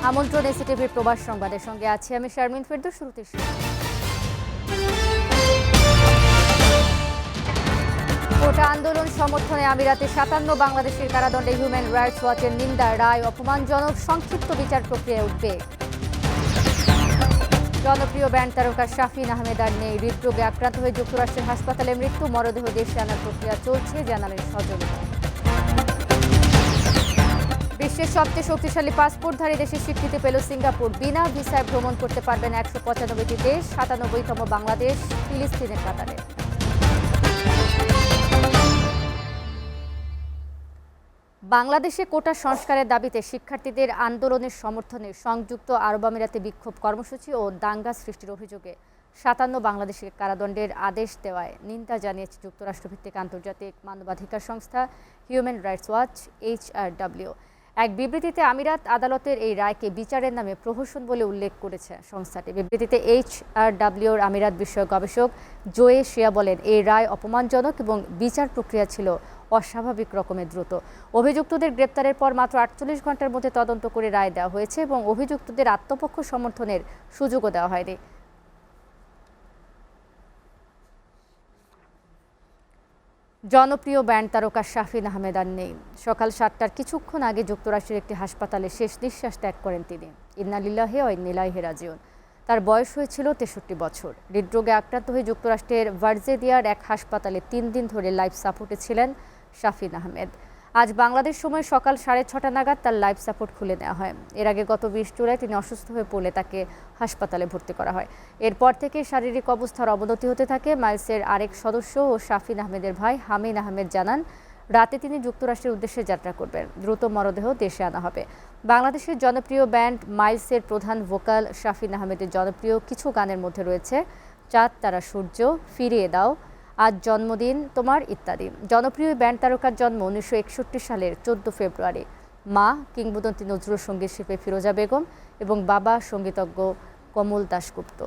আমন্ত্রণ এসিটিভির প্রবাস সংবাদের সঙ্গে আছি আমি শারমিন ফেরদৌস। শুরুতে কোটা আন্দোলন সমর্থনে আমিরাতে ৫৭ বাংলাদেশের কারাদণ্ডে হিউম্যান রাইটস ওয়াচের নিন্দা, রায় অপমানজনক, সংক্ষিপ্ত বিচার প্রক্রিয়ায় উদ্বেগ। জনপ্রিয় ব্যান্ড তারকা শাফিন আহমেদার নেই, হৃদরোগে আক্রান্ত হয়ে যুক্তরাষ্ট্রের হাসপাতালে মৃত্যু, মরদেহ দেশে আনার প্রক্রিয়া চলছে, জানালেন স্বজনরা। বিশ্বের সবচেয়ে শক্তিশালী পাসপোর্টধারী দেশের স্বীকৃতি পেল সিঙ্গাপুর, বিনা ভিসায় ভ্রমণ করতে পারবেন ১৯৫টি দেশ, ৯৭তম বাংলাদেশ ফিলিস্তিনের কাতারে। বাংলাদেশে কোটা সংস্কারের দাবিতে শিক্ষার্থীদের আন্দোলনের সমর্থনে সংযুক্ত আরব আমিরাতে বিক্ষোভ কর্মসূচি ও দাঙ্গা সৃষ্টির অভিযোগে ৫৭ বাংলাদেশের কারাদণ্ডের আদেশ দেওয়ায় নিন্দা জানিয়েছে যুক্তরাষ্ট্রভিত্তিক আন্তর্জাতিক মানবাধিকার সংস্থা হিউম্যান রাইটস ওয়াচ HRW। এক বিবৃতিতে আমিরাত আদালতের এই রায়কে বিচারের নামে প্রহসন বলে উল্লেখ করেছে সংস্থাটি। বিবৃতিতে HRWর আমিরাত বিষয়ক গবেষক জোয়ে শিয়া বলেন, এই রায় অপমানজনক এবং বিচার প্রক্রিয়া ছিল অস্বাভাবিক রকমের দ্রুত। অভিযুক্তদের গ্রেপ্তারের পর মাত্র ৪৮ ঘন্টার মধ্যে তদন্ত করে রায় দেওয়া হয়েছে এবং অভিযুক্তদের আত্মপক্ষ সমর্থনের সুযোগও দেওয়া হয়নি। জনপ্রিয় ব্যান্ড তারকা শাফিন আহমেদ আর নেই। সকাল ৭টার কিছুক্ষণ আগে যুক্তরাষ্ট্রের একটি হাসপাতালে শেষ নিঃশ্বাস ত্যাগ করেন তিনি। ইন্না লিল্লাহি ওয়া ইন্না ইলাইহি রাজিউন। তার বয়স হয়েছিল ৬৩ বছর। হৃদরোগে আক্রান্ত হয়ে যুক্তরাষ্ট্রের ভার্জিনিয়ার এক হাসপাতালে ৩ দিন ধরে লাইফ সাপোর্টে ছিলেন শাফিন আহমেদ। আজ বাংলাদেশ সময় সকাল ৬:৩০ নাগাদ তার লাইফ সাপোর্ট খুলে নেওয়া হয়। এর আগে গত ২০ জুলাই তিনি অসুস্থ হয়ে পড়লে তাকে হাসপাতালে ভর্তি করা হয়। এরপর থেকে শারীরিক অবস্থার অবনতি হতে থাকে। মাইলসের আরেক সদস্য ও শাফিন আহমেদের ভাই হামিন আহমেদ জানান, রাতে তিনি যুক্তরাষ্ট্রের উদ্দেশ্যে যাত্রা করবেন। দ্রুত মরদেহ দেশে আনা হবে। বাংলাদেশের জনপ্রিয় ব্যান্ড মাইলসের প্রধান ভোকাল শাফিন আহমেদের জনপ্রিয় কিছু গানের মধ্যে রয়েছে চাঁদ তারা সূর্য, ফিরিয়ে দাও, আজ জন্মদিন তোমার ইত্যাদি। জনপ্রিয় ব্যান্ড তারকার জন্ম ১৯৬১ সালের ১৪ ফেব্রুয়ারি। মা কিংবদন্তি নজরুল সঙ্গীত শিল্পী ফিরোজা বেগম এবং বাবা সঙ্গীতজ্ঞ কমল দাশগুপ্ত।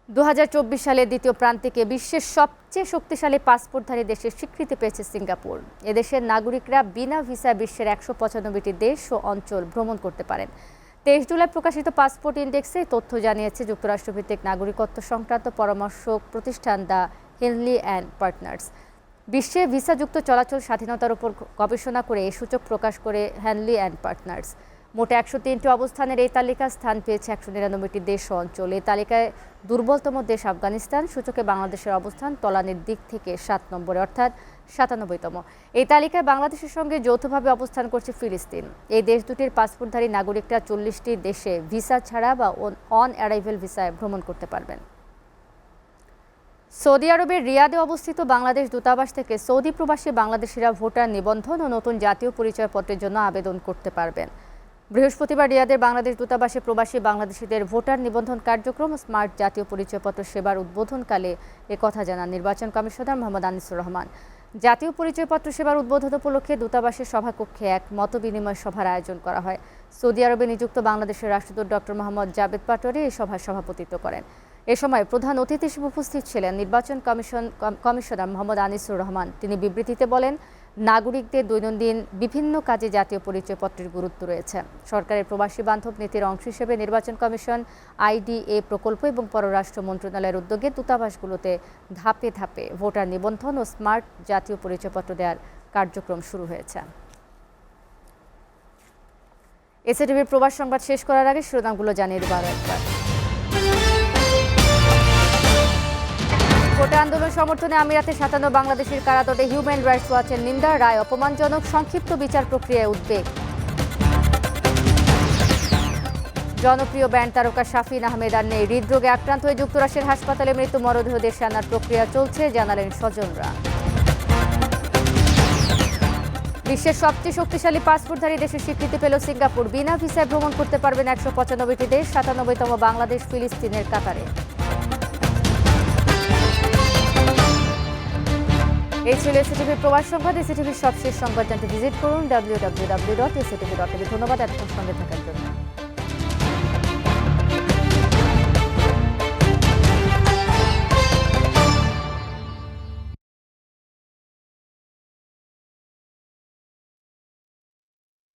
২০২৪ সালের দ্বিতীয় প্রান্তিকে বিশ্বের সবচেয়ে শক্তিশালী পাসপোর্টধারী দেশের স্বীকৃতি পেয়েছে সিঙ্গাপুর। এদেশের নাগরিকরা বিনা ভিসায় বিশ্বের ১৯৫টি দেশ ও অঞ্চল ভ্রমণ করতে পারেন। ২৩ জুলাই প্রকাশিত পাসপোর্ট ইন্ডেক্সে তথ্য জানিয়েছে যুক্তরাষ্ট্রভিত্তিক নাগরিকত্ব সংক্রান্ত পরামর্শক প্রতিষ্ঠান দ্য হেনলি অ্যান্ড পার্টনার্স। বিশ্বে ভিসাযুক্ত চলাচল স্বাধীনতার উপর গবেষণা করে এই সূচক প্রকাশ করে হেনলি অ্যান্ড পার্টনার্স। মোট ১০৩টি অবস্থানের এই তালিকায় স্থান পেয়েছে ১৯৯টি দেশ ও অঞ্চল। এই তালিকায় দুর্বলতম দেশ আফগানিস্তান। সূচকে বাংলাদেশের অবস্থান তলানির দিক থেকে ৭ নম্বরে, অর্থাৎ ৯৭তম। এই তালিকায় বাংলাদেশের সঙ্গে যৌথভাবে অবস্থান করছে ফিলিস্তিন। এই দেশ দুটির পাসপোর্টধারী নাগরিকরা ৪০টি দেশে ভিসা ছাড়া বা অন অ্যারাইভেল ভিসায় ভ্রমণ করতে পারবেন। সৌদি আরবের রিয়াদে অবস্থিত বাংলাদেশ দূতাবাস থেকে সৌদি প্রবাসী বাংলাদেশিরা ভোটার নিবন্ধন ও নতুন জাতীয় পরিচয়পত্রের জন্য আবেদন করতে পারবেন। বৃহস্পতিবার রিয়াদের বাংলাদেশ দূতাবাসে প্রবাসী বাংলাদেশিদের ভোটার নিবন্ধন কার্যক্রম স্মার্ট জাতীয় পরিচয়পত্র সেবার উদ্বোধনকালে একথা জানান নির্বাচন কমিশনার মোহাম্মদ আনিসুর রহমান। জাতীয় পরিচয়পত্র সেবার উদ্বোধন উপলক্ষে দূতাবাসের সভাকক্ষে এক মতবিনিময় সভার আয়োজন করা হয়। সৌদি আরবে নিযুক্ত বাংলাদেশের রাষ্ট্রদূত ডক্টর মোহাম্মদ জাবেদ পাটোয়ারি এই সভায় সভাপতিত্ব করেন। এ সময় প্রধান অতিথি হিসেবে উপস্থিত ছিলেন নির্বাচন কমিশনার মোহাম্মদ আনিসুর রহমান। তিনি বিবৃতিতে বলেন, নাগরিকদের দৈনন্দিন বিভিন্ন কাজে জাতীয় পরিচয়পত্রের গুরুত্ব রয়েছে। সরকারের প্রবাসী বান্ধব নীতির অংশ হিসেবে নির্বাচন কমিশন, IDA প্রকল্প এবং পররাষ্ট্র মন্ত্রণালয়ের উদ্যোগে দূতাবাসগুলোতে ধাপে ধাপে ভোটার নিবন্ধন ও স্মার্ট জাতীয় পরিচয়পত্র দেওয়ার কার্যক্রম শুরু হয়েছে। এসিটিভির প্রবাস সংবাদ শেষ করার আগে শিরোনামগুলো জানিয়ে দেব আরও একবার। কোটা আন্দোলন সমর্থনে আমিরাতে ৫৭ বাংলাদেশের কারাদণ্ডে হিউম্যান রাইটস ওয়াচের নিন্দা, রায় অপমানজনক, সংক্ষিপ্ত বিচার প্রক্রিয়ায় উদ্বেগ। জনপ্রিয় ব্যান্ড তারকা শাফিন আহমেদ আর নেই, হৃদরোগে আক্রান্ত হয়ে যুক্তরাষ্ট্রের হাসপাতালে মৃত্যু, মরদেহ দেশে আনার প্রক্রিয়া চলছে, জানালেন স্বজনরা। বিশ্বের সবচেয়ে শক্তিশালী পাসপোর্টধারী দেশের স্বীকৃতি পেল সিঙ্গাপুর, বিনা ভিসায় ভ্রমণ করতে পারবেন ১৯৫টি দেশ, ৯৭তম বাংলাদেশ ফিলিস্তিনের কাতারে। এই ছিল এসিটিভির প্রবাস সংবাদ। এসিটিভির সবশেষ সংবাদ জানতে ভিজিট করুন www.actv.tv। ধন্যবাদ এতক্ষণ সঙ্গে থাকার জন্য।